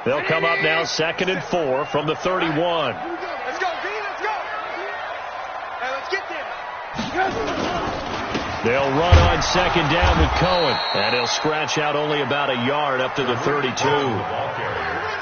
They'll come up now 2nd and 4 from the 31. Let's go, D, let's go. Hey, let's get there. They'll run on 2nd down with Cohen. And he'll scratch out only about a yard up to the 32.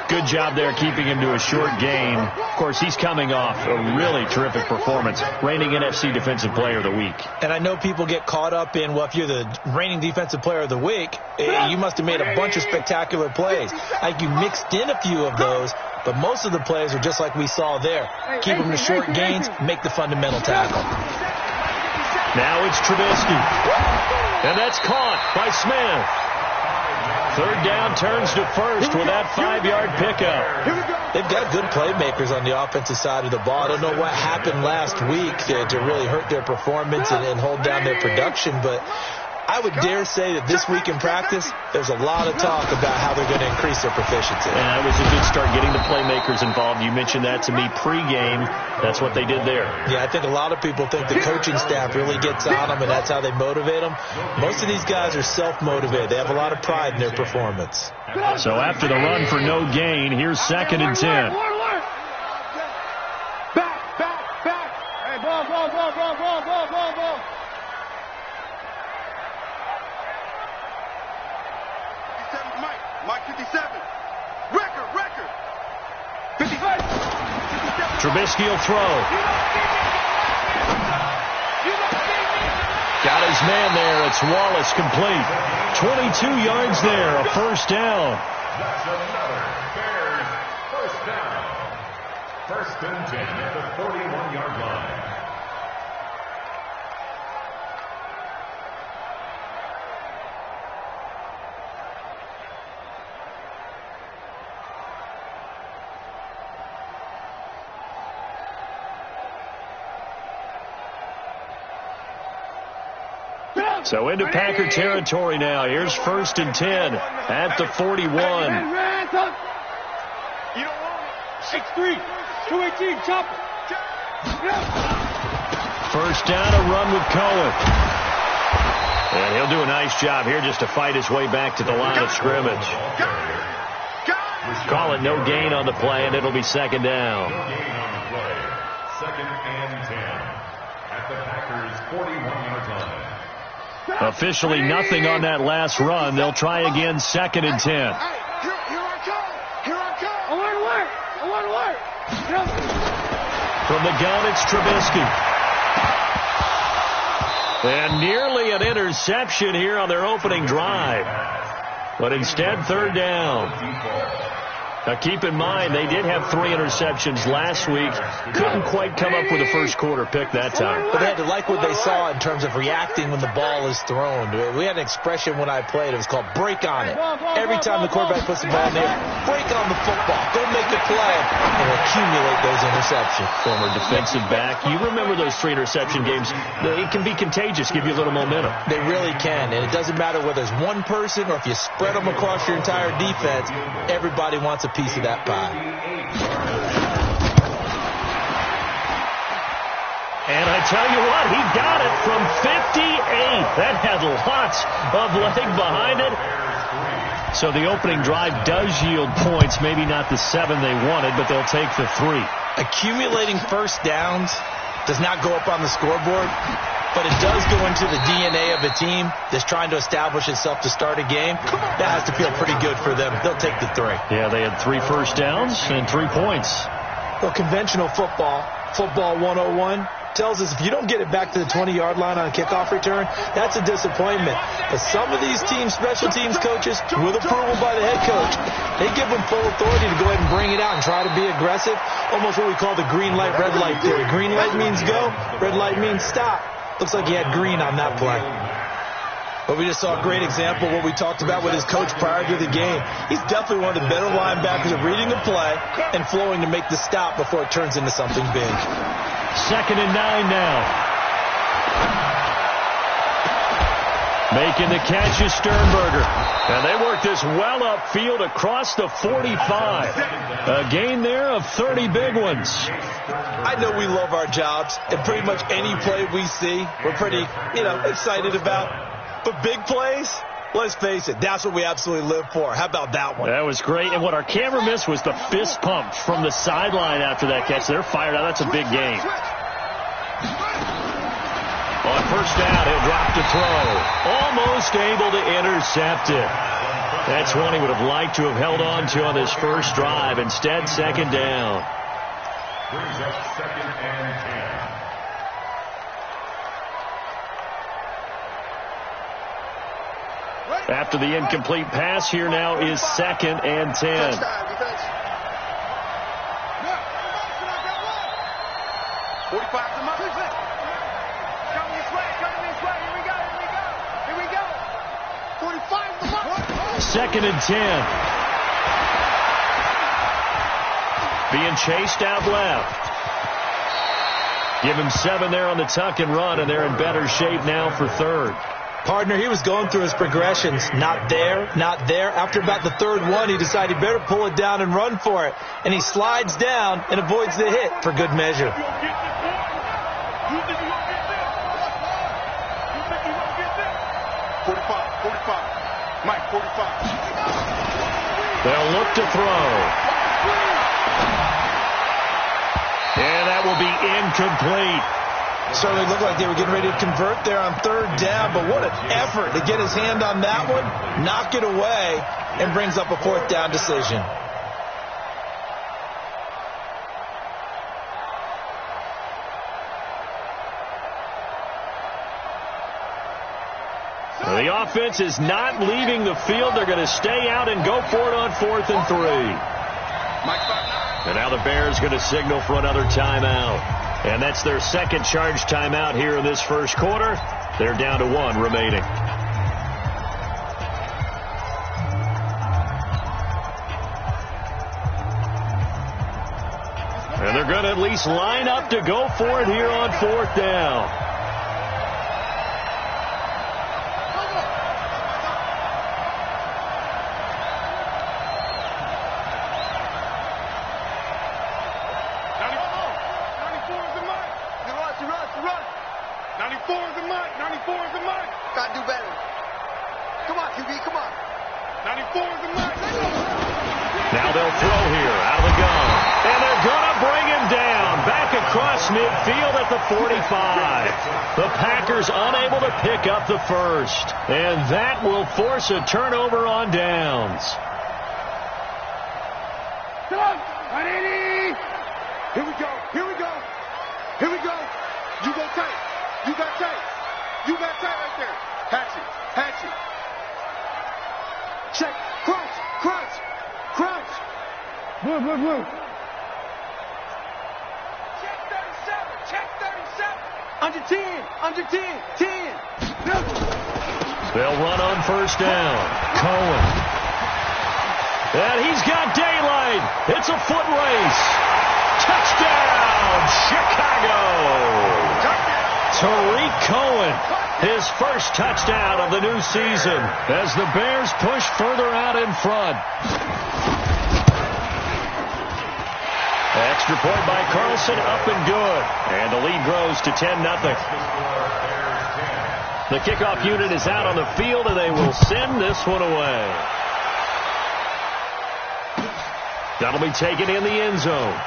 Good job there keeping him to a short gain. Of course, he's coming off a really terrific performance, reigning NFC Defensive Player of the Week. And I know people get caught up in, well, if you're the reigning Defensive Player of the Week, you must have made a bunch of spectacular plays. Like you mixed in a few of those, but most of the plays are just like we saw there. Keep them to short gains, make the fundamental tackle. Now it's Trubisky. And that's caught by Smith. 3rd down turns to first with that 5-yard pickup. They've got good playmakers on the offensive side of the ball. I don't know what happened last week to really hurt their performance and hold down their production, but I would dare say that this week in practice, there's a lot of talk about how they're going to increase their proficiency. And that was a good start getting the playmakers involved. You mentioned that to me pregame. That's what they did there. Yeah, I think a lot of people think the coaching staff really gets on them, and that's how they motivate them. Most of these guys are self-motivated. They have a lot of pride in their performance. So after the run for no gain, here's 2nd and 10. Back. Hey, ball. Mike 57. Record. 55. Trubisky will throw. Got his man there. It's Wallace complete. 22 yards there. A 1st down. That's another Bears 1st down. 1st and 10 at the 41-yard line. So into Packer territory now. Here's 1st and 10 at the 41. You don't want it. 6'3", 218, chop it. 1st down, a run with Cohen. And he'll do a nice job here just to fight his way back to the line of scrimmage. Call it no gain on the play, and it'll be 2nd down. No gain on the play. 2nd and 10 at the Packers' 41-yard line. Officially nothing on that last run. They'll try again 2nd and 10. Here I come. I want to work. From the gun, it's Trubisky. And nearly an interception here on their opening drive. But instead, 3rd down. Now, keep in mind, they did have 3 interceptions last week. Couldn't quite come up with a first quarter pick that time. But they had to like what they saw in terms of reacting when the ball is thrown. We had an expression when I played. It was called break on it. Every time the quarterback puts the ball in there, break on the football. Go make a play and accumulate those interceptions. Former defensive back. You remember those 3 interception games. It can be contagious, give you a little momentum. They really can. And it doesn't matter whether it's one person or if you spread them across your entire defense. Everybody wants a piece of that pie. And I tell you what, he got it from 58. That had lots of leg behind it. So the opening drive does yield points. Maybe not the 7 they wanted, but they'll take the 3. Accumulating 1st downs does not go up on the scoreboard, but it does go into the DNA of a team that's trying to establish itself to start a game. That has to feel pretty good for them. They'll take the 3. Yeah, they had 3 first downs and 3 points. Well, conventional football 101, tells us if you don't get it back to the 20-yard line on a kickoff return, that's a disappointment. But some of these teams, special teams coaches, with approval by the head coach, they give them full authority to go ahead and bring it out and try to be aggressive. Almost what we call the green light, red light theory. Green light means go, red light means stop. Looks like he had green on that play. But we just saw a great example of what we talked about with his coach prior to the game. He's definitely one of the better linebackers at reading the play and flowing to make the stop before it turns into something big. 2nd and 9 now. Making the catch is Sternberger. And they work this well upfield across the 45. A gain there of 30 big ones. I know we love our jobs, and pretty much any play we see, we're pretty, excited about. But big plays, Let's face it, that's what we absolutely live for. How about that one? That was great. And what our camera missed was the fist pump from the sideline after that catch. They're fired out. That's a big game. On first down, he'll drop to throw. Almost able to intercept it. That's one he would have liked to have held on to on this first drive. Instead, second down. Brings up 2nd and 10. After the incomplete pass, here now is 2nd and 10. Second and 10. Being chased out left. Give him 7 there on the tuck and run, and they're in better shape now for third. Partner, he was going through his progressions. Not there, not there. After about the third one, he decided he better pull it down and run for it. And he slides down and avoids the hit for good measure. 45. Mike, 45. They'll look to throw. And that will be incomplete. Certainly looked like they were getting ready to convert there on third down, but what an effort to get his hand on that one, knock it away, and brings up a fourth down decision. Well, the offense is not leaving the field. They're going to stay out and go for it on 4th and 3. And now the Bears going to signal for another timeout. And that's their second charge timeout here in this first quarter. They're down to 1 remaining. And they're going to at least line up to go for it here on 4th down. Now they'll throw here out of the gun. And they're going to bring him down back across midfield at the 45. The Packers unable to pick up the first. And that will force a turnover on downs. Here we go. Here we go. Here we go. You go tight. You got tight. You got tight right there. Hatchet. Hatchet. Check. Crunch. Crunch. Crunch. Blue. Check 37. Check 37. Under 10. Under 10. 10. They'll run on first down. Cohen. And he's got daylight. It's a foot race. Touchdown, Chicago. Tariq Cohen, his first touchdown of the new season as the Bears push further out in front. Extra point by Carlson, up and good. And the lead grows to 10-0. The kickoff unit is out on the field, and they will send this one away. That'll be taken in the end zone.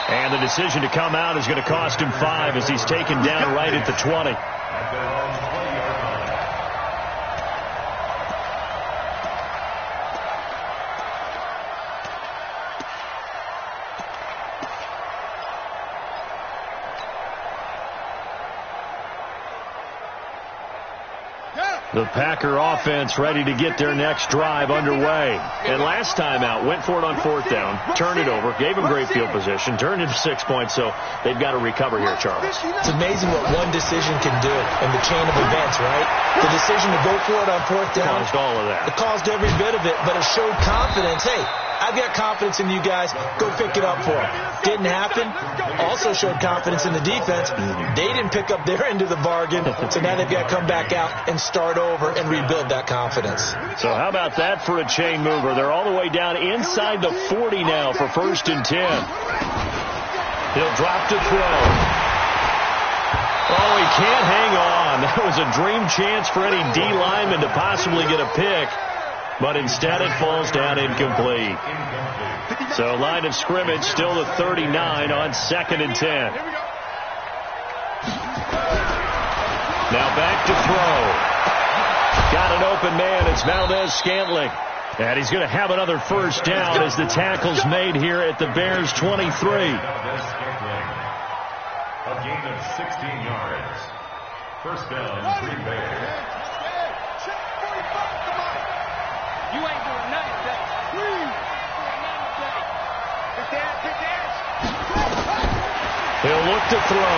And the decision to come out is going to cost him 5 as he's taken down right at the 20. The Packer offense ready to get their next drive underway. And last time out, went for it on 4th down, turned it over, gave them great field position, turned it to 6 points, so they've got to recover here, Charles. It's amazing what one decision can do in the chain of events, right? The decision to go for it on 4th down. Caused all of that. It caused every bit of it, but it showed confidence. Hey, I've got confidence in you guys. Go pick it up for it. Didn't happen. Also showed confidence in the defense. They didn't pick up their end of the bargain, so now they've got to come back out and start over and rebuild that confidence. So how about that for a chain mover? They're all the way down inside the 40 now for 1st and 10. He'll drop to throw. Oh, he can't hang on. That was a dream chance for any D lineman to possibly get a pick. But instead it falls down incomplete. So line of scrimmage still to 39 on 2nd and 10. Now back to throw. Got an open man. It's Valdez-Scantling. And he's going to have another first down as the tackle's made here at the Bears 23. A gain of 16 yards. First down, Green Bay. You ain't doing nothing today. He'll look to throw.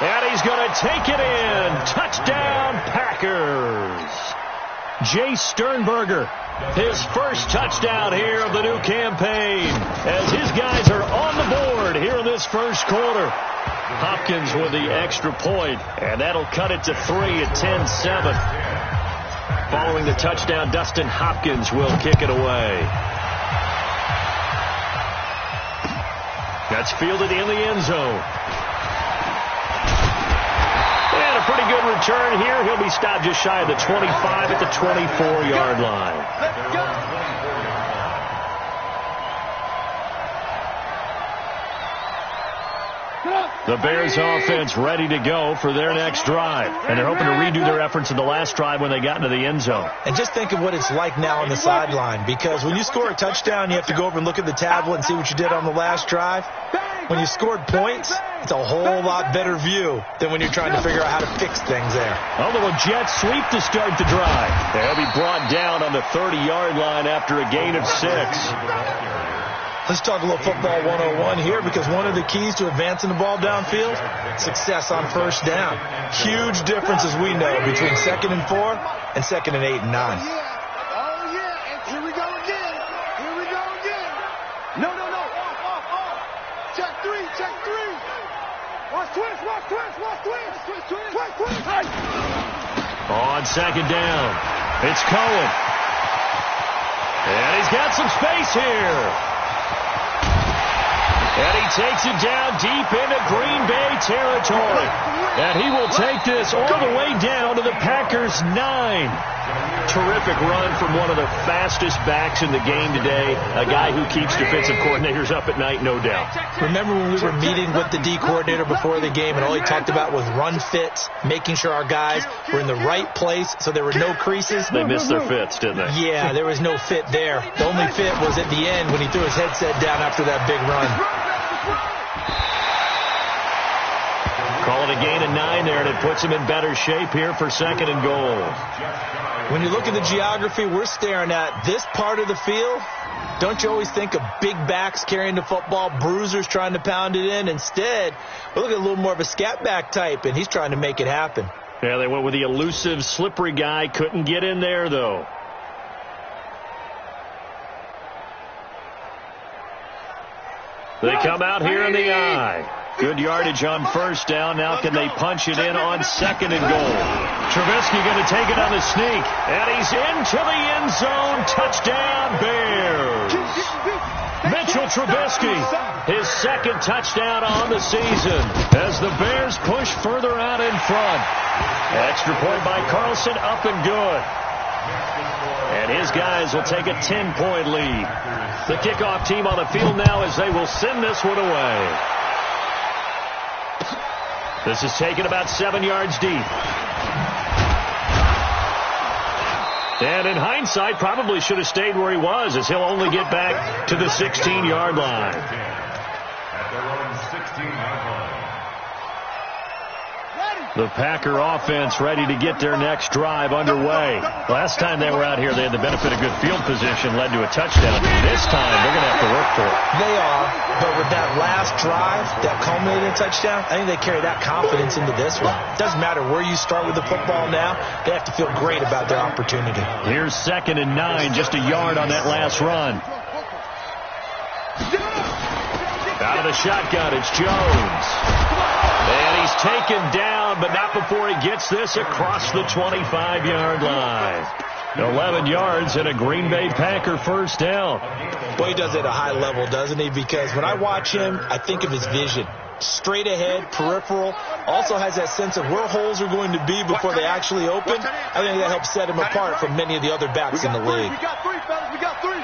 And he's going to take it in. Touchdown, Packers. Jay Sternberger, his first touchdown here of the new campaign, as his guys are on the board here in this first quarter. Hopkins with the extra point, and that'll cut it to 3 at 10-7. Following the touchdown, Dustin Hopkins will kick it away. That's fielded in the end zone. And a pretty good return here. He'll be stopped just shy of the 25 at the 24-yard line. Let's go. The Bears offense ready to go for their next drive. And they're hoping to redo their efforts in the last drive when they got into the end zone. And just think of what it's like now on the sideline, because when you score a touchdown, you have to go over and look at the tablet and see what you did on the last drive. When you scored points, it's a whole lot better view than when you're trying to figure out how to fix things there. A little jet sweep to start the drive. They'll be brought down on the 30-yard line after a gain of 6. Let's talk a little football 101 here, because one of the keys to advancing the ball downfield, success on first down. Huge difference, as we know, between 2nd and 4 and 2nd and 8 and 9. Oh, yeah. And here we go again. Here we go again. No. Off. Check 3. Watch twist. On 2nd down, it's Cohen. And he's got some space here. And he takes it down deep into Green Bay territory. And he will take this all the way down to the Packers' 9. Terrific run from one of the fastest backs in the game today. A guy who keeps defensive coordinators up at night, no doubt. Remember when we were meeting with the D coordinator before the game, and all he talked about was run fits, making sure our guys were in the right place so there were no creases? They missed their fits, didn't they? Yeah, there was no fit there. The only fit was at the end when he threw his headset down after that big run. Call it a gain of 9 there, and it puts him in better shape here for 2nd and goal. When you look at the geography we're staring at, this part of the field, don't you always think of big backs carrying the football, bruisers trying to pound it in? Instead, we look at a little more of a scat back type, and he's trying to make it happen. Yeah, they went with the elusive, slippery guy. Couldn't get in there, though. They come out here in the eye. Good yardage on first down. Now can they punch it in on 2nd and goal? Trubisky going to take it on the sneak. And he's into the end zone. Touchdown, Bears. Mitchell Trubisky, his 2nd touchdown on the season as the Bears push further out in front. Extra point by Carlson, up and good. And his guys will take a 10-point lead. The kickoff team on the field now as they will send this one away. This is taken about 7 yards deep. And in hindsight, probably should have stayed where he was, as he'll only get back to the 16-yard line. At their own 16-yard line. The Packer offense ready to get their next drive underway. Last time they were out here, they had the benefit of good field position, led to a touchdown. This time, they're going to have to work for it. They are, but with that last drive that culminated in a touchdown, I think they carry that confidence into this one. It doesn't matter where you start with the football now. They have to feel great about their opportunity. Here's 2nd and 9, just a yard on that last run. Out of the shotgun, it's Jones. And he's taken down, but not before he gets this across the 25-yard line. 11 yards and a Green Bay Packer first down. Well, he does it at a high level, doesn't he? Because when I watch him, I think of his vision. Straight ahead, peripheral, also has that sense of where holes are going to be before they actually open. I think that helps set him apart from many of the other backs in the league. We got three, fellas. We got three.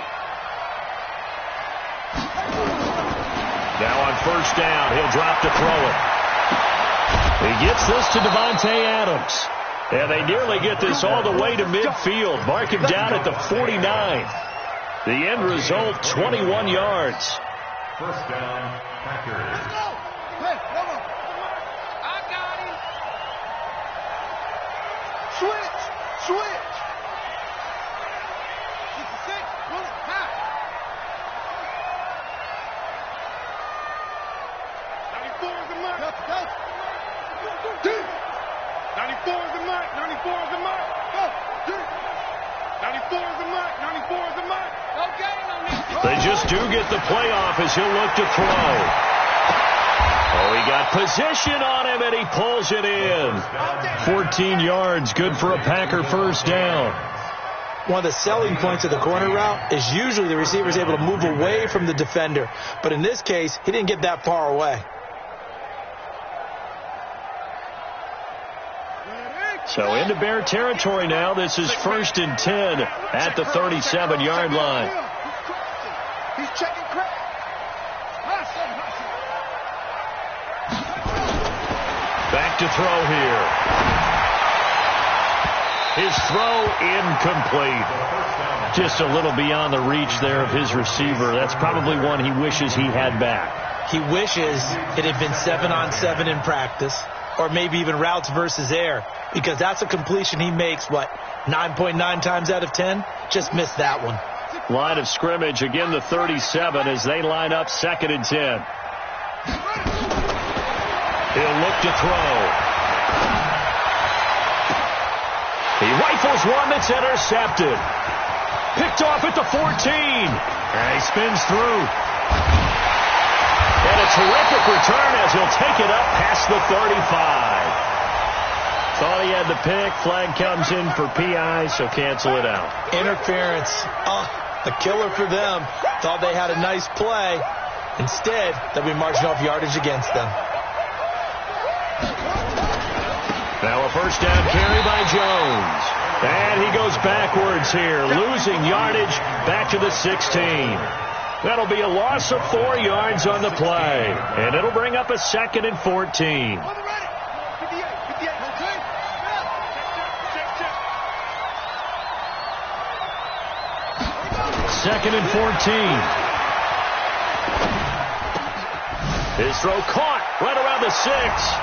Now on first down, he'll drop to throw it. He gets this to Davante Adams. And they nearly get this all the way to midfield. Mark him down at the 49. The end result, 21 yards. First down, Packers. Hey, hold on. I got him. Switch. 66, run it, high. 94 is the mark. Go. 94 is the mark. 94 is the mark. Go. 94 is the mark. 94 is the mark. Okay, They just do get the playoff as he'll look to throw. Oh, he got position on him, and he pulls it in. 14 yards, good for a Packer first down. One of the selling points of the corner route is usually the receiver is able to move away from the defender. But in this case, he didn't get that far away. So into Bear territory now. This is 1st and 10 at the 37-yard line. He's checking crack. Back to throw here. His throw incomplete. Just a little beyond the reach there of his receiver. That's probably one he wishes he had back. He wishes it had been 7-on-7 in practice, or maybe even routes versus air, because that's a completion he makes, 9.9 times out of 10? Just missed that one. Line of scrimmage, again the 37 as they line up 2nd and 10. He'll look to throw. He rifles one that's intercepted. Picked off at the 14. And he spins through. And a terrific return as he'll take it up past the 35. Thought he had the pick. Flag comes in for PI, so cancel it out. Interference. A killer for them. Thought they had a nice play. Instead, they'll be marching off yardage against them. Now a first down carry by Jones. And he goes backwards here, losing yardage back to the 16. That'll be a loss of 4 yards on the play. And it'll bring up a 2nd and 14. 2nd and 14. His throw caught right around the 6.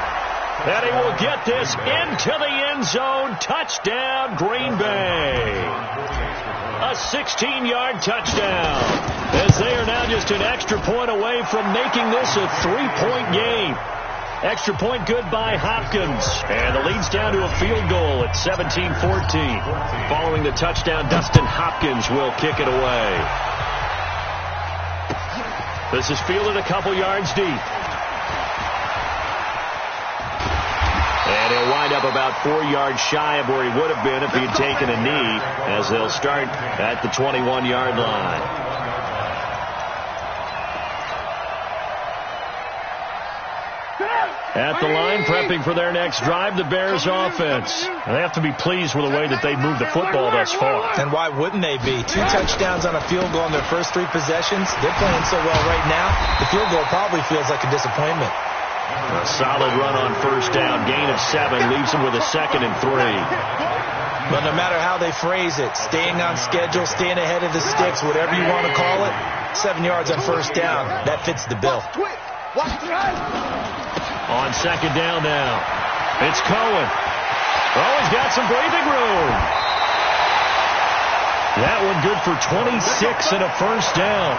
And he will get this into the end zone. Touchdown, Green Bay. A 16-yard touchdown. As they are now just an extra point away from making this a 3-point game. Extra point good by Hopkins. And the lead's down to a field goal at 17-14. Following the touchdown, Dustin Hopkins will kick it away. This is fielded a couple yards deep. And he'll wind up about 4 yards shy of where he would have been if he had taken a knee, as they'll start at the 21-yard line. At the line, prepping for their next drive, the Bears offense. They have to be pleased with the way that they've moved the football thus far. And why wouldn't they be? 2 touchdowns on a field goal in their first 3 possessions. They're playing so well right now, the field goal probably feels like a disappointment. A solid run on first down. Gain of 7 leaves them with a 2nd and 3. But no matter how they phrase it, staying on schedule, staying ahead of the sticks, whatever you want to call it, 7 yards on first down, that fits the bill. On 2nd down now, it's Cohen. Oh, he's got some breathing room. That one good for 26 and a first down.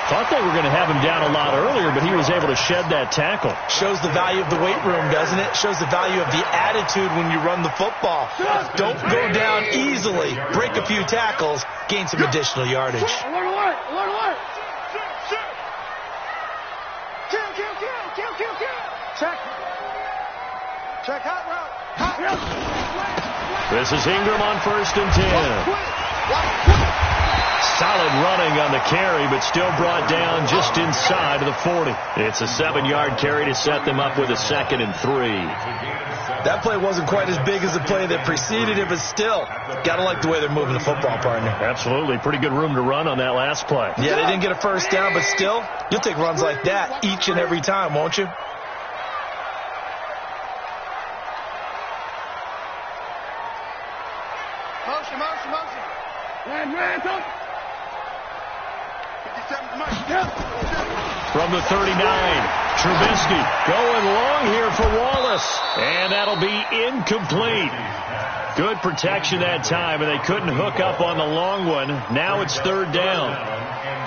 Thought they were going to have him down a lot earlier, but he was able to shed that tackle. Shows the value of the weight room, doesn't it? Shows the value of the attitude when you run the football. Don't go down easily. Break a few tackles. Gain some additional yardage. Alert. Kill. Check hot route. This is Ingram on 1st and 10. Solid running on the carry, but still brought down just inside of the 40. It's a 7-yard carry to set them up with a 2nd and 3. That play wasn't quite as big as the play that preceded it, but still, got to like the way they're moving the football, partner. Absolutely. Pretty good room to run on that last play. Yeah, they didn't get a first down, but still, you'll take runs like that each and every time, won't you? Motion. Ran, go. From the 39, Trubisky going long here for Wallace. And that'll be incomplete. Good protection that time, and they couldn't hook up on the long one. Now it's 3rd down.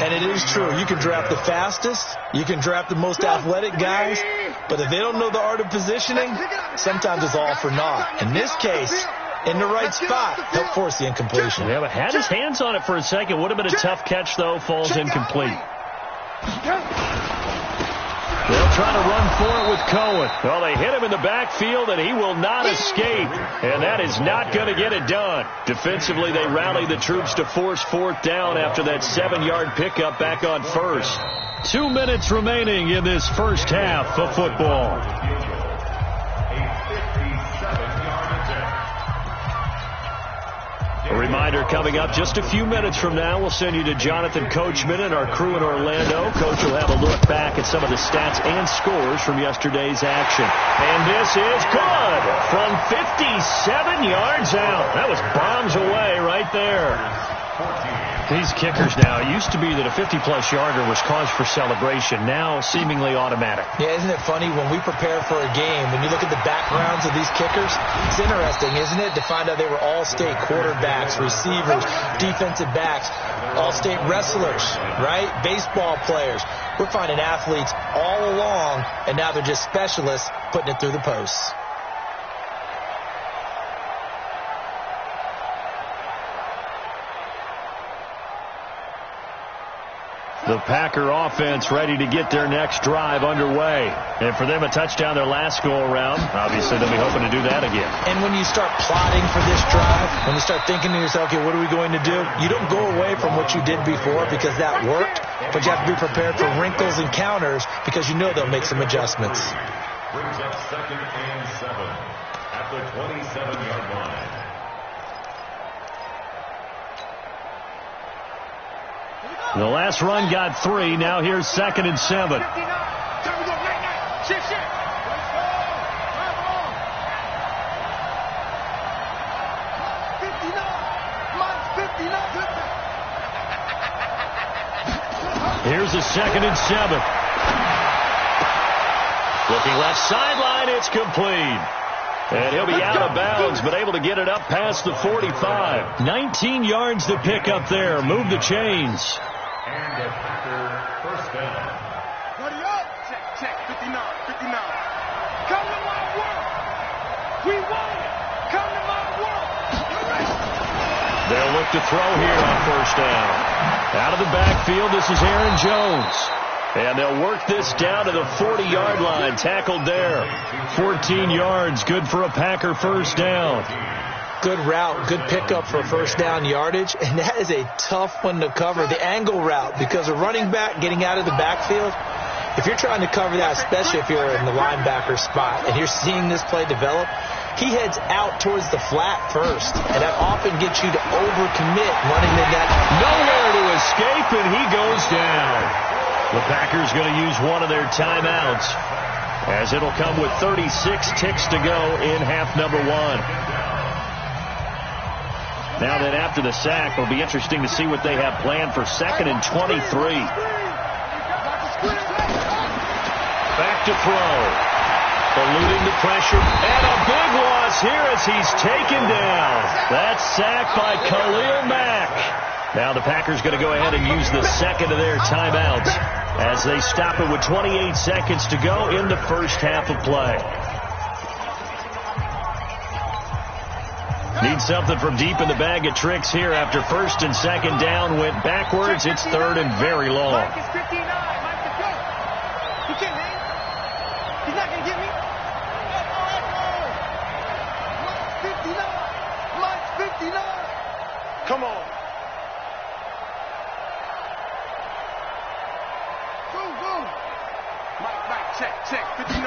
And it is true. You can draft the fastest. You can draft the most athletic guys. But if they don't know the art of positioning, sometimes it's all for naught. In this case, in the right spot, helped force the incompletion. Yeah, but had his hands on it for a second. Would have been a tough catch, though. Falls incomplete. They'll try to run for it with Cohen. Well, they hit him in the backfield, and he will not escape. And that is not going to get it done. Defensively, they rally the troops to force 4th down after that 7-yard pickup back on 1st. 2 minutes remaining in this first half of football. A reminder coming up just a few minutes from now, we'll send you to Jonathan Coachman and our crew in Orlando. Coach will have a look back at some of the stats and scores from yesterday's action. And this is good from 57 yards out. That was bombs away right there. These kickers now, it used to be that a 50-plus yarder was cause for celebration. Now seemingly automatic. Yeah, isn't it funny when we prepare for a game, when you look at the backgrounds of these kickers, it's interesting, isn't it, to find out they were all-state quarterbacks, receivers, defensive backs, all-state wrestlers, right? Baseball players. We're finding athletes all along, and now they're just specialists putting it through the posts. The Packer offense ready to get their next drive underway. And for them, a touchdown their last go-around. Obviously, they'll be hoping to do that again. And when you start plotting for this drive, when you start thinking to yourself, okay, what are we going to do? You don't go away from what you did before because that worked, but you have to be prepared for wrinkles and counters because you know they'll make some adjustments. Brings up 2nd and 7 at the 27-yard line. The last run got 3. Now here's 2nd and 7. Here's a 2nd and 7. Looking left sideline, it's complete. And he'll be out of bounds, but able to get it up past the 45. 19 yards to pick up there. Move the chains. And a Packer first down. Buddy up. Check. 59. Come to my world. We want it. Come to my world. They'll look to throw here on 1st down. Out of the backfield, this is Aaron Jones. And they'll work this down to the 40-yard line. Tackled there. 14 yards. Good for a Packer first down. Good route, good pickup for first down yardage, and that is a tough one to cover, the angle route, because a running back getting out of the backfield, if you're trying to cover that, especially if you're in the linebacker spot, and you're seeing this play develop, he heads out towards the flat first, and that often gets you to overcommit running the net. Nowhere to escape, and he goes down. The Packers going to use one of their timeouts, as it'll come with 36 ticks to go in half number 1. Now then, after the sack, it'll be interesting to see what they have planned for 2nd and 23. Back to throw. Eluding the pressure. And a big loss here as he's taken down. That's sacked by Khalil Mack. Now the Packers going to go ahead and use the 2nd of their timeouts as they stop it with 28 seconds to go in the first half of play. Need something from deep in the bag of tricks here after 1st and 2nd down went backwards. It's 3rd and very long. Mike is 59. Mike, let's go. He can't hang. He's not going to get me. Come on. Go. Mike, check. 59.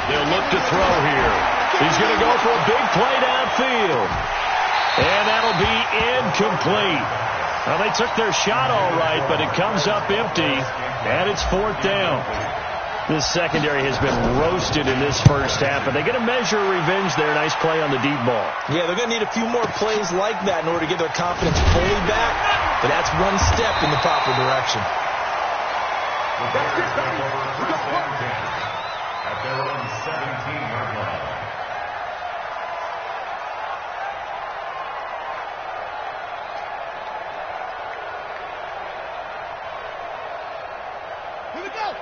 They'll look to throw here. He's going to go for a big play downfield. And that'll be incomplete. Well, they took their shot all right, but it comes up empty, and it's 4th down. This secondary has been roasted in this first half, and they're going to measure revenge there. Nice play on the deep ball. Yeah, they're going to need a few more plays like that in order to get their confidence fully back, but that's one step in the proper direction. At their own 17-yard line.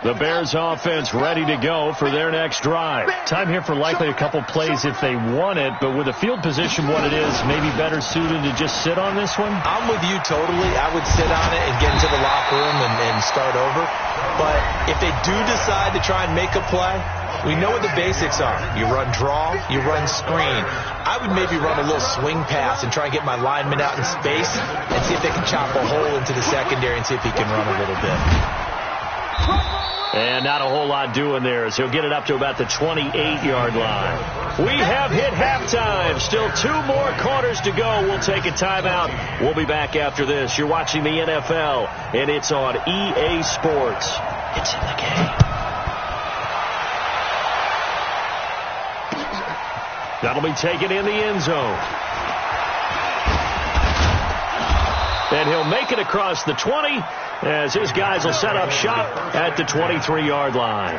The Bears offense ready to go for their next drive. Time here for likely a couple plays if they want it, but with the field position what it is, maybe better suited to just sit on this one? I'm with you totally. I would sit on it and get into the locker room and start over. But if they do decide to try and make a play, we know what the basics are. You run draw, you run screen. I would maybe run a little swing pass and try and get my lineman out in space and see if they can chop a hole into the secondary and see if he can run a little bit. And not a whole lot doing there, as he'll get it up to about the 28-yard line. We have hit halftime. Still 2 more quarters to go. We'll take a timeout. We'll be back after this. You're watching the NFL, and it's on EA Sports. It's in the game. That'll be taken in the end zone. And he'll make it across the 20 as his guys will set up shop at the 23-yard line.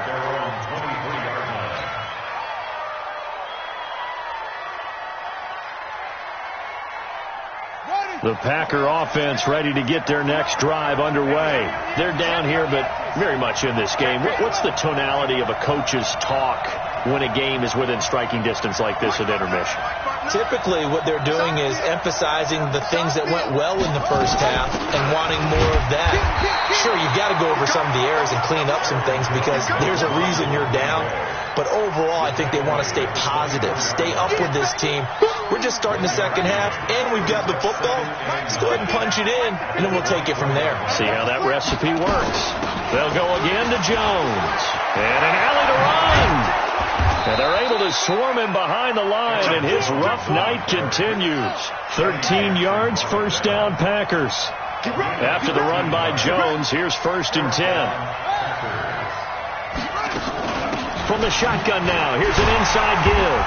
The Packer offense ready to get their next drive underway. They're down here, but very much in this game. What's the tonality of a coach's talk when a game is within striking distance like this at intermission? Typically, what they're doing is emphasizing the things that went well in the first half and wanting more of that. Sure, you've got to go over some of the errors and clean up some things because there's a reason you're down. But overall, I think they want to stay positive, stay up with this team. We're just starting the second half, and we've got the football. Let's go ahead and punch it in, and then we'll take it from there. See how that recipe works. They'll go again to Jones. And an alley to run. And they're able to swarm him behind the line, and his rough night continues. 13 yards, first down, Packers. After the run by Jones, here's 1st and 10. From the shotgun now, here's an inside give.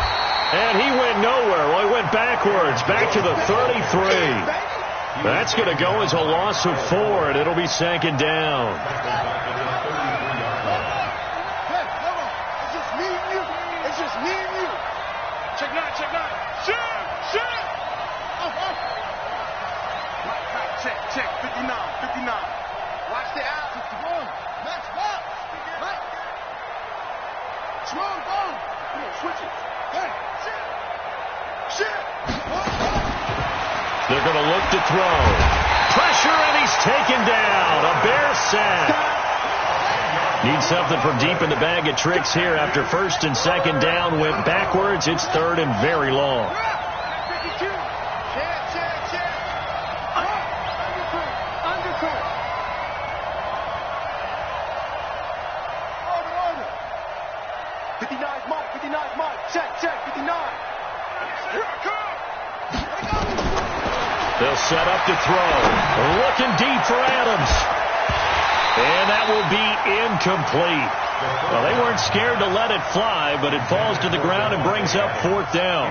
And he went nowhere. Well, he went backwards, back to the 33. That's going to go as a loss of 4, and it'll be 2nd down. Check, 59. Watch the out. 51. Max, box. Right. Strong ball. Come on, switch it. Hey, shit. They're going to look to throw. Pressure, and he's taken down. A Bear sack. Need something from deep in the bag of tricks here after 1st and 2nd down. Went backwards. It's 3rd and very long. They'll set up to throw. Looking deep for Adams. And that will be incomplete. Well, they weren't scared to let it fly, but it falls to the ground and brings up 4th down.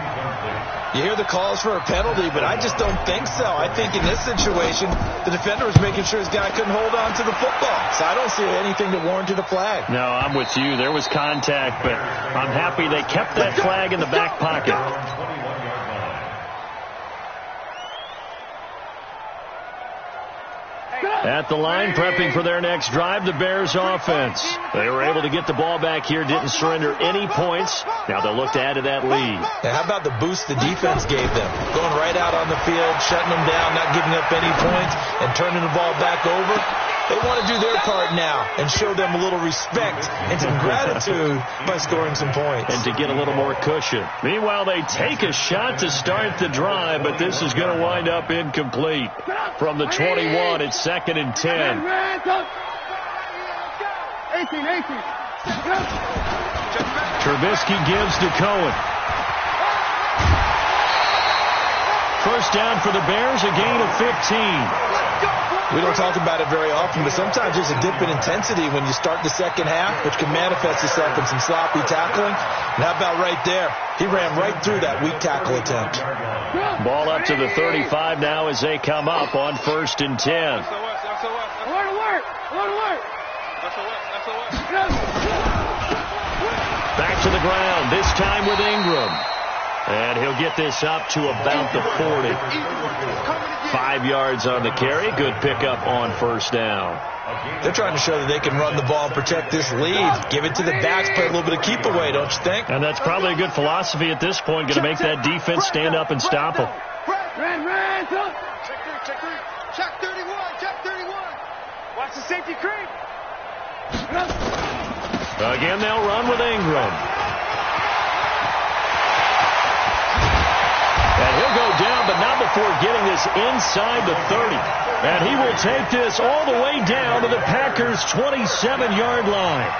You hear the calls for a penalty, but I just don't think so. I think in this situation, the defender was making sure his guy couldn't hold on to the football. So I don't see anything that warranted a flag. No, I'm with you. There was contact, but I'm happy they kept that flag in the back pocket. At the line, prepping for their next drive, the Bears offense. They were able to get the ball back here, didn't surrender any points. Now they'll look to add to that lead. And how about the boost the defense gave them? Going right out on the field, shutting them down, not giving up any points, and turning the ball back over. They want to do their part now and show them a little respect and some gratitude by scoring some points. And to get a little more cushion. Meanwhile, they take a shot to start the drive, but this is going to wind up incomplete. From the 21, it's 2nd and 10. 18. Trubisky gives to Cohen. First down for the Bears, a gain of 15. We don't talk about it very often, but sometimes there's a dip in intensity when you start the second half, which can manifest itself in some sloppy tackling. And how about right there? He ran right through that weak tackle attempt. Ball up to the 35 now as they come up on 1st and 10. Back to the ground, this time with Ingram. And he'll get this up to about the 40. 5 yards on the carry. Good pickup on 1st down. They're trying to show that they can run the ball and protect this lead. Give it to the backs, play a little bit of keep away, don't you think? And that's probably a good philosophy at this point. Going to make that defense stand up and stop them. Check 31. Watch the safety creep. Again, they'll run with Ingram. And he'll go down, but not before getting this inside the 30. And he will take this all the way down to the Packers' 27-yard line.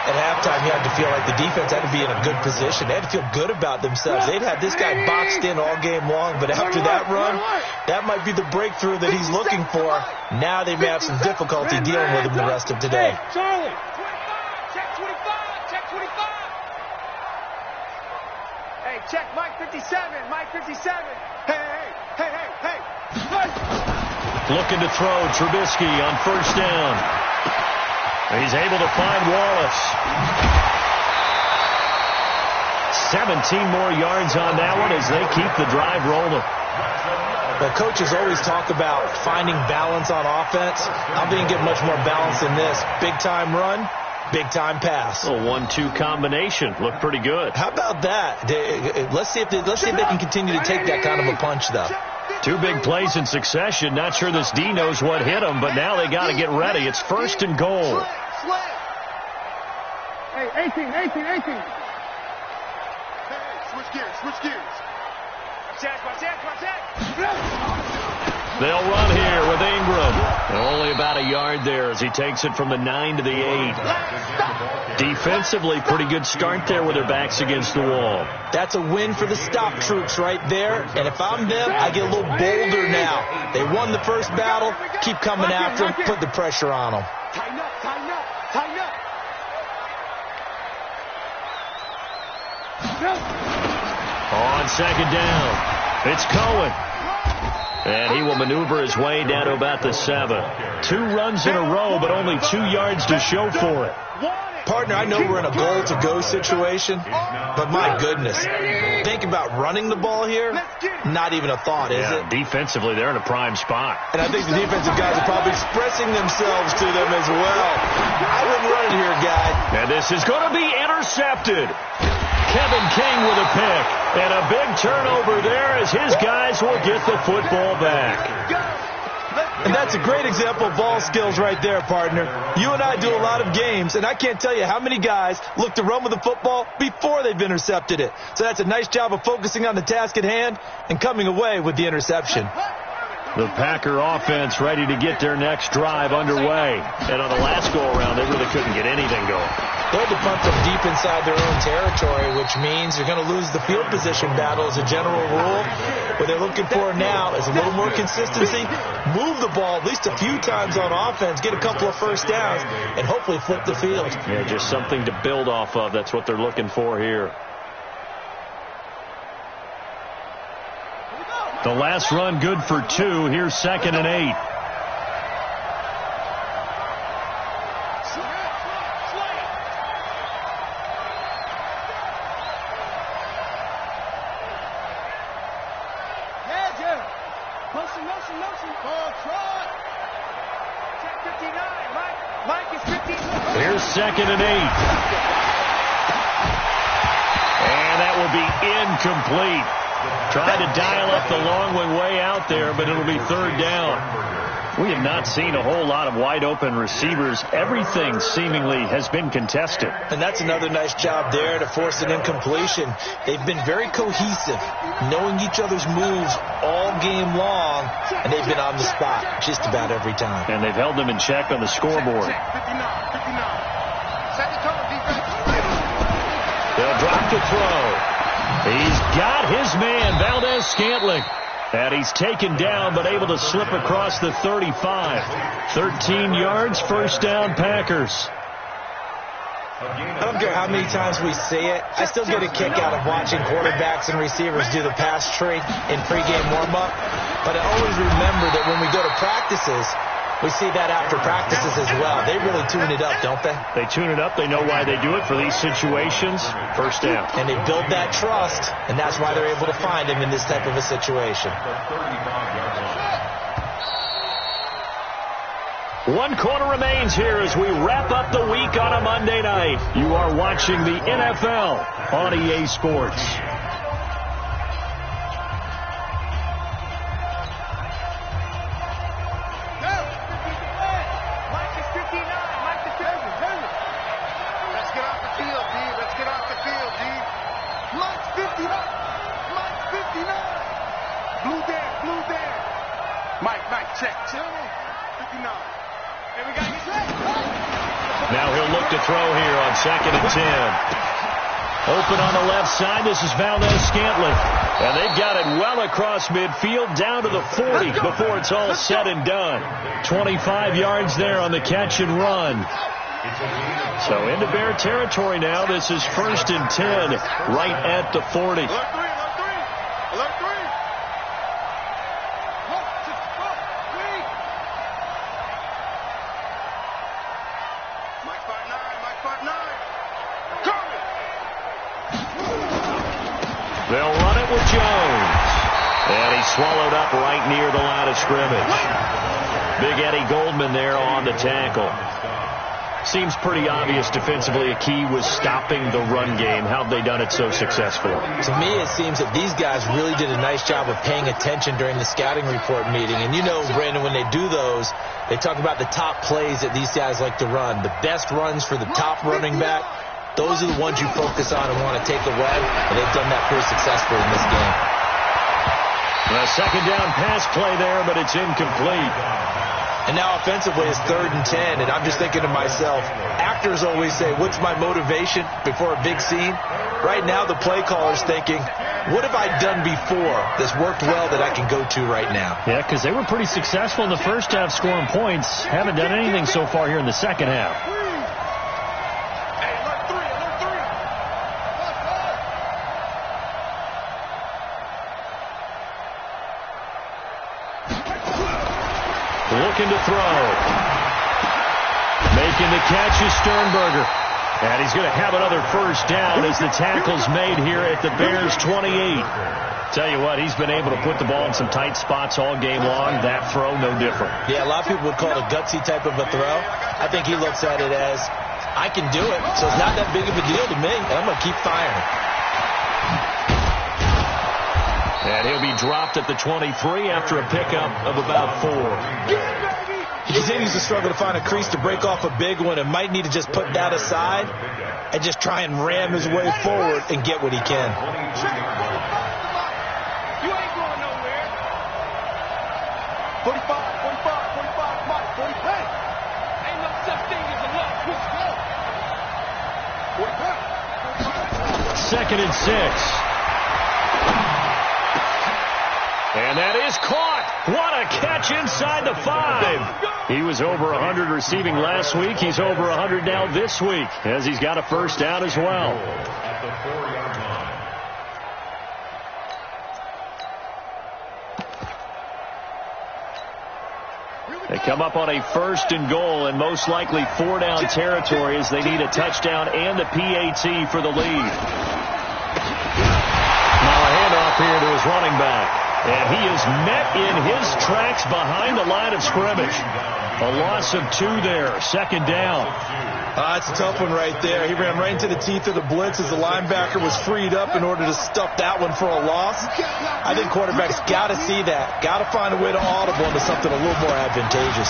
At halftime, you had to feel like the defense had to be in a good position. They had to feel good about themselves. They'd had this guy boxed in all game long, but after that run, that might be the breakthrough that he's looking for. Now they may have some difficulty dealing with him the rest of today. Charlie. Check 25. Hey, check Mike 57. Hey. Looking to throw Trubisky on 1st down. He's able to find Wallace. 17 more yards on that one as they keep the drive rolling. Well, coaches always talk about finding balance on offense. I didn't get much more balance than this. Big-time run, big-time pass. A 1-2 combination. Looked pretty good. How about that? Let's see if they can continue to take that kind of a punch, though. 2 big plays in succession. Not sure this D knows what hit them, but now they got to get ready. It's 1st and goal. Hey, 18. Hey, switch gears. Watch that. They'll run here with Ingram. Only about a yard there as he takes it from the 9 to the 8. Defensively, pretty good start there with their backs against the wall. That's a win for the stop troops right there. And if I'm them, I get a little bolder now. They won the first battle. Keep coming after them. Put the pressure on them. Tighten up. On 2nd down, it's Cohen. And he will maneuver his way down to about the 7. 2 runs in a row, but only 2 yards to show for it. Partner, I know we're in a goal-to-go situation, but my goodness, think about running the ball here, not even a thought, is it? Defensively, they're in a prime spot. And I think the defensive guys are probably expressing themselves to them as well. I wouldn't run it here, guy. And this is going to be intercepted. Kevin King with a pick. And a big turnover there as his guys will get the football back. And that's a great example of ball skills right there, partner. You and I do a lot of games, and I can't tell you how many guys look to run with the football before they've intercepted it. So that's a nice job of focusing on the task at hand and coming away with the interception. The Packer offense ready to get their next drive underway. And on the last go-around, they really couldn't get anything going. They're to punt from deep inside their own territory, which means you're going to lose the field position battle as a general rule. What they're looking for now is a little more consistency, move the ball at least a few times on offense, get a couple of first downs, and hopefully flip the field. Yeah, just something to build off of. That's what they're looking for here. The last run good for 2. Here's 2nd and 8. Here's 2nd and 8. And that will be incomplete. Trying to dial up the long one way out there, but it'll be 3rd down. We have not seen a whole lot of wide-open receivers. Everything seemingly has been contested. And that's another nice job there to force an incompletion. They've been very cohesive, knowing each other's moves all game long, and they've been on the spot just about every time. And they've held them in check on the scoreboard. They'll drop to throw. He's got his man, Valdez-Scantling. And he's taken down, but able to slip across the 35. 13 yards, first down, Packers. I don't care how many times we see it. I still get a kick out of watching quarterbacks and receivers do the pass tree in pregame warm-up. But I always remember that when we go to practices, we see that after practices as well. They really tune it up, don't they? They tune it up. They know why they do it for these situations. First down. And they build that trust, and that's why they're able to find him in this type of a situation. 1 quarter remains here as we wrap up the week on a Monday night. You are watching the NFL on EA Sports. Now he'll look to throw here on 2nd and 10. Open on the left side. This is Valdez-Scantling. And they've got it well across midfield down to the 40 before it's all said and done. 25 yards there on the catch and run. So into Bear territory now. This is 1st and 10 right at the 40. They'll run it with Jones. And he's swallowed up right near the line of scrimmage. Big Eddie Goldman there on the tackle. Seems pretty obvious defensively a key was stopping the run game. How have they done it so successfully? To me, it seems that these guys really did a nice job of paying attention during the scouting report meeting. And you know, Brandon, when they do those, they talk about the top plays that these guys like to run. The best runs for the top running back. Those are the ones you focus on and want to take away, and they've done that pretty successfully in this game. A 2nd down pass play there, but it's incomplete. And now offensively it's 3rd and 10, and I'm just thinking to myself, actors always say, what's my motivation before a big scene? Right now the play caller's thinking, what have I done before that's worked well that I can go to right now? Yeah, because they were pretty successful in the first half scoring points. Haven't done anything so far here in the second half. Looking to throw. Making the catch is Sternberger. And he's going to have another first down as the tackle's made here at the Bears 28. Tell you what, he's been able to put the ball in some tight spots all game long. That throw, no different. Yeah, a lot of people would call it a gutsy type of a throw. I think he looks at it as, I can do it, so it's not that big of a deal to me, and I'm going to keep firing. And he'll be dropped at the 23 after a pickup of about 4. He continues to struggle to find a crease to break off a big one and might need to just put that aside and just try and ram his way forward and get what he can. You ain't going nowhere. 45, 45, Mike, 45. Ain't no such thing as a luck. 2nd and 6. And that is caught. What a catch inside the 5. He was over 100 receiving last week. He's over 100 now this week as he's got a first down as well. At the 4-yard line. They come up on a 1st and goal and most likely 4-down territory as they need a touchdown and a PAT for the lead. Now a handoff here to his running back. And he is met in his tracks behind the line of scrimmage. A loss of 2 there. Second down. It's a tough one right there. He ran right into the teeth of the blitz as the linebacker was freed up in order to stuff that one for a loss. I think quarterbacks got to see that. Got to find a way to audible into something a little more advantageous.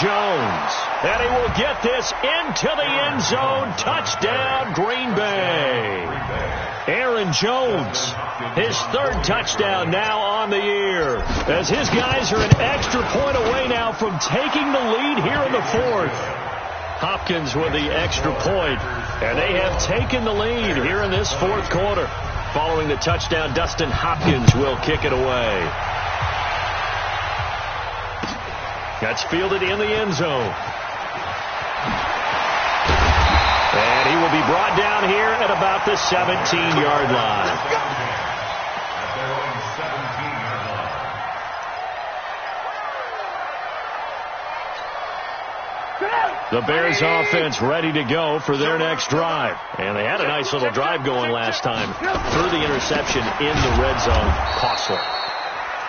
Jones, and he will get this into the end zone. Touchdown, Green Bay. Aaron Jones, his 3rd touchdown now on the year, as his guys are an extra point away now from taking the lead here in the 4th. Hopkins with the extra point, and they have taken the lead here in this 4th quarter. Following the touchdown, Dustin Hopkins will kick it away. That's fielded in the end zone. And he will be brought down here at about the 17-yard line. The Bears offense ready to go for their next drive. And they had a nice little drive going last time. Threw the interception in the red zone. Costly.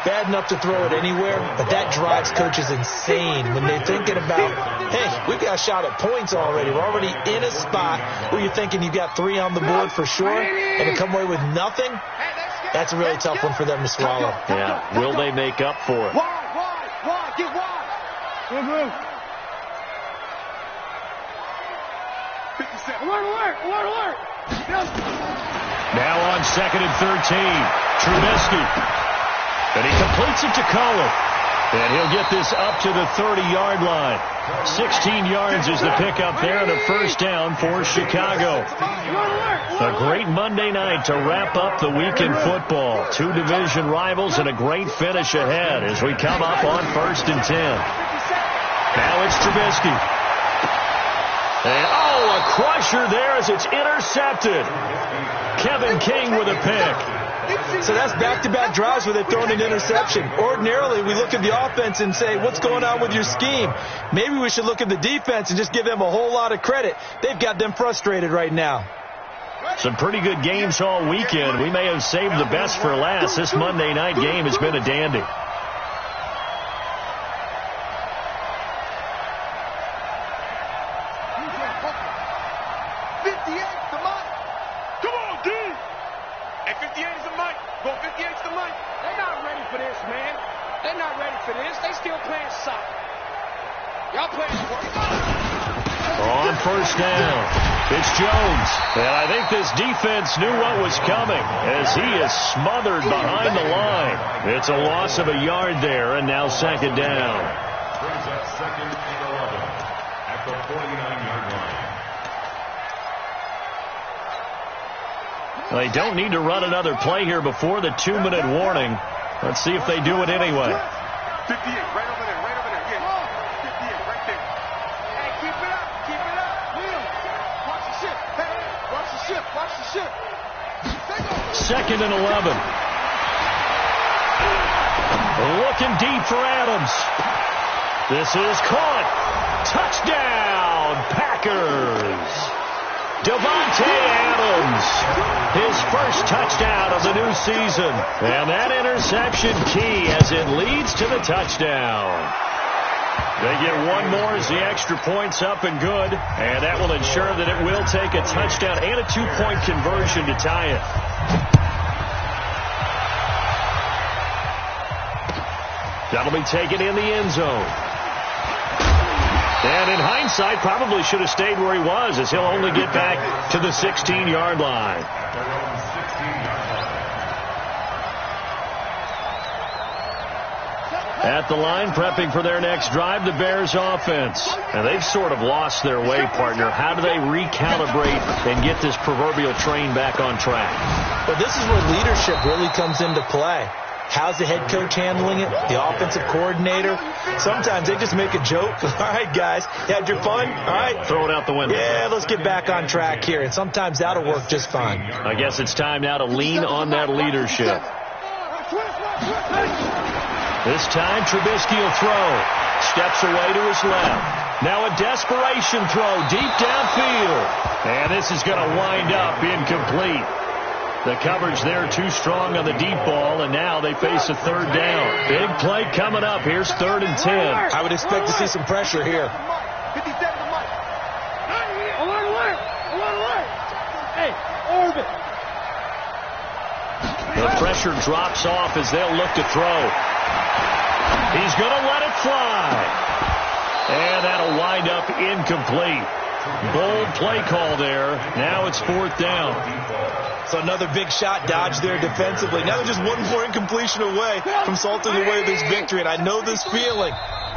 Bad enough to throw it anywhere, but that drives coaches insane when they're thinking about, hey, we've got a shot at points already. We're already in a spot where you're thinking you got 3 on the board for sure, and to come away with nothing, that's a really tough one for them to swallow. Yeah, will they make up for it? Wide, get wide. 57. Alert. Now on 2nd and 13, Trubisky. And he completes it to Cohen. And he'll get this up to the 30-yard line. 16 yards is the pickup there and a first down for Chicago. A great Monday night to wrap up the week in football. 2 division rivals and a great finish ahead as we come up on 1st and 10. Now it's Trubisky. And, a crusher there as it's intercepted. Kevin King with a pick. So that's back-to-back drives where they're throwing an interception. Ordinarily, we look at the offense and say, what's going on with your scheme? Maybe we should look at the defense and just give them a whole lot of credit. They've got them frustrated right now. Some pretty good games all weekend. We may have saved the best for last. This Monday night game has been a dandy. On first down, it's Jones. And I think this defense knew what was coming as he is smothered behind the line. It's a loss of a yard there, and now 2nd down. Brings up 2nd and 11 at the 49-yard line. They don't need to run another play here before the 2-minute warning. Let's see if they do it anyway. 58, right over there. Yeah. 58, right there. Hey, keep it up. Will, watch the ship. Hey, watch the ship. 2nd and 11. Looking deep for Adams. This is caught. Touchdown, Packers. Davante Adams, his first touchdown of the new season. And that interception key as it leads to the touchdown. They get one more as the extra point's up and good. And that will ensure that it will take a touchdown and a 2-point conversion to tie it. That'll be taken in the end zone. And in hindsight, probably should have stayed where he was as he'll only get back to the 16-yard line. At the line, prepping for their next drive, the Bears offense. And they've sort of lost their way, partner. How do they recalibrate and get this proverbial train back on track? Well, this is where leadership really comes into play. How's the head coach handling it? The offensive coordinator? Sometimes they just make a joke. All right, guys, you had your fun? All right. Throw it out the window. Yeah, let's get back on track here. And sometimes that'll work just fine. I guess it's time now to lean on that leadership. This time, Trubisky will throw. Steps away to his left. Now a desperation throw deep downfield. And this is going to wind up incomplete. The coverage there too strong on the deep ball, and now they face a third down. Big play coming up. Here's 3rd and 10. I would expect to see some pressure here. 57 to Mike. Hey, orbit. The pressure drops off as they'll look to throw. He's going to let it fly. And that'll wind up incomplete. Bold play call there. Now it's 4th down. So another big shot dodged there defensively. Now they're just one more incompletion away from salting away this victory. And I know this feeling.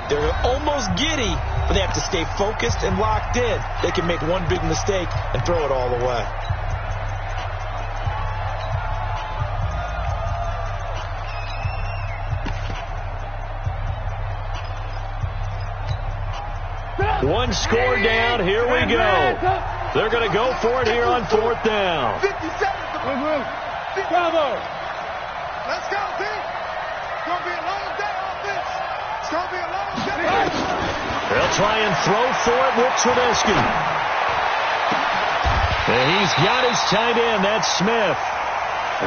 They're almost giddy, but they have to stay focused and locked in. They can make one big mistake and throw it all away. One score down. Here we go. They're going to go for it here on 4th down. 57. Bravo. Let's go, team. It's going to be a long day on this. It's going to be a long day. They'll try and throw for it with Trubisky. And he's got his tight end. That's Smith.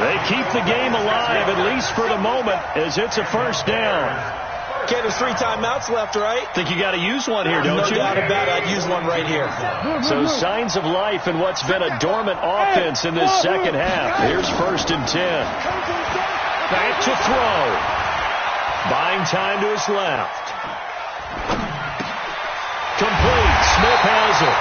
They keep the game alive, at least for the moment, as it's a 1st down. Okay, there's 3 timeouts left, right? Think you got to use one here, don't you? No doubt about it. I'd use one right here. So signs of life in what's been a dormant offense in this second half. Here's 1st and 10. Back to throw. Buying time to his left. Complete. Smith has it.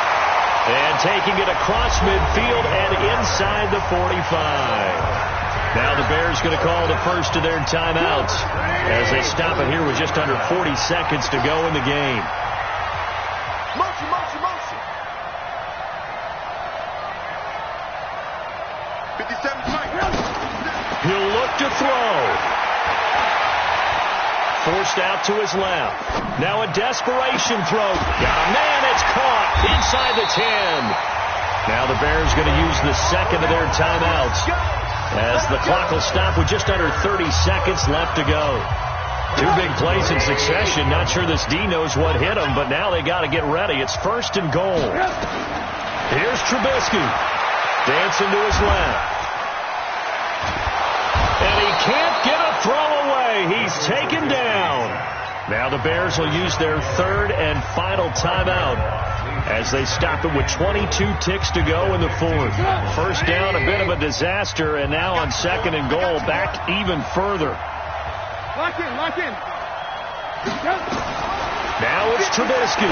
And taking it across midfield and inside the 45. Now the Bears going to call the first of their timeouts as they stop it here with just under 40 seconds to go in the game. Motion. He'll look to throw. Forced out to his left. Now a desperation throw. Got a man. It's caught inside the 10. Now the Bears going to use the second of their timeouts as the clock will stop with just under 30 seconds left to go. 2 big plays in succession. Not sure this D knows what hit him, but now they got to get ready. It's 1st and goal. Here's Trubisky. Dancing to his left. And he can't get a throw away. He's taken down. Now the Bears will use their 3rd and final timeout as they stop it with 22 ticks to go in the 4th. 1st down, a bit of a disaster, and now on 2nd and goal, back even further. Lock in. Now it's Trubisky.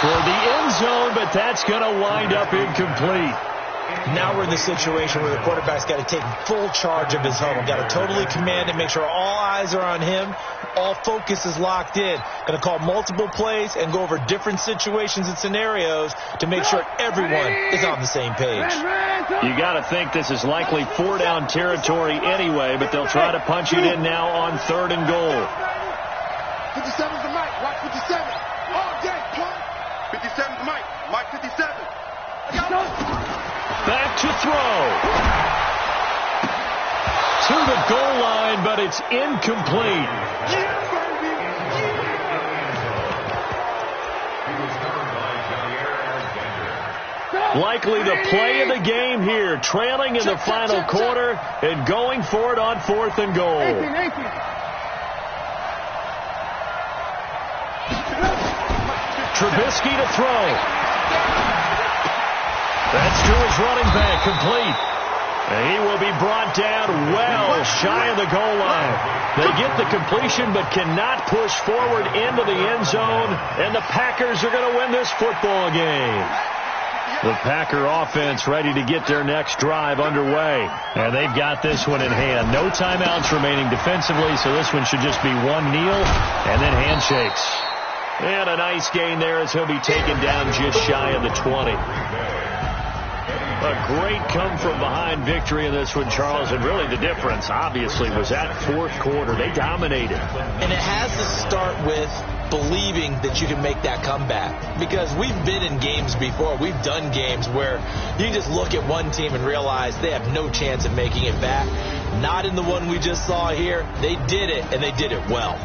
Toward the end zone, but that's going to wind up incomplete. Now we're in the situation where the quarterback's got to take full charge of his home. Got to totally command it, make sure all eyes are on him. All focus is locked in. Going to call multiple plays and go over different situations and scenarios to make sure everyone is on the same page. You got to think this is likely 4-down territory anyway, but they'll try to punch it in now on 3rd and goal. 57's the Mike. Watch 57. All day, punk. 57's the Mike. Mike 57. Back to throw. To the goal line, but it's incomplete. Likely the play of the game here, trailing in the final quarter and going for it on 4th and goal. 18. Trubisky to throw. That's to his running back, complete. And he will be brought down well shy of the goal line. They get the completion but cannot push forward into the end zone, and the Packers are going to win this football game. The Packer offense ready to get their next drive underway. And they've got this one in hand. No timeouts remaining defensively, so this one should just be one kneel and then handshakes. And a nice gain there as he'll be taken down just shy of the 20. A great come-from-behind victory in this one, Charles, and really the difference, obviously, was that 4th quarter. They dominated. And it has to start with believing that you can make that comeback. Because we've been in games before. We've done games where you just look at one team and realize they have no chance of making it back. Not in the one we just saw here. They did it, and they did it well.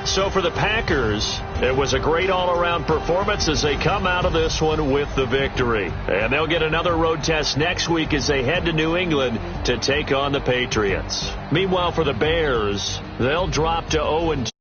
So for the Packers, it was a great all-around performance as they come out of this one with the victory. And they'll get another road test next week as they head to New England to take on the Patriots. Meanwhile, for the Bears, they'll drop to 0-2.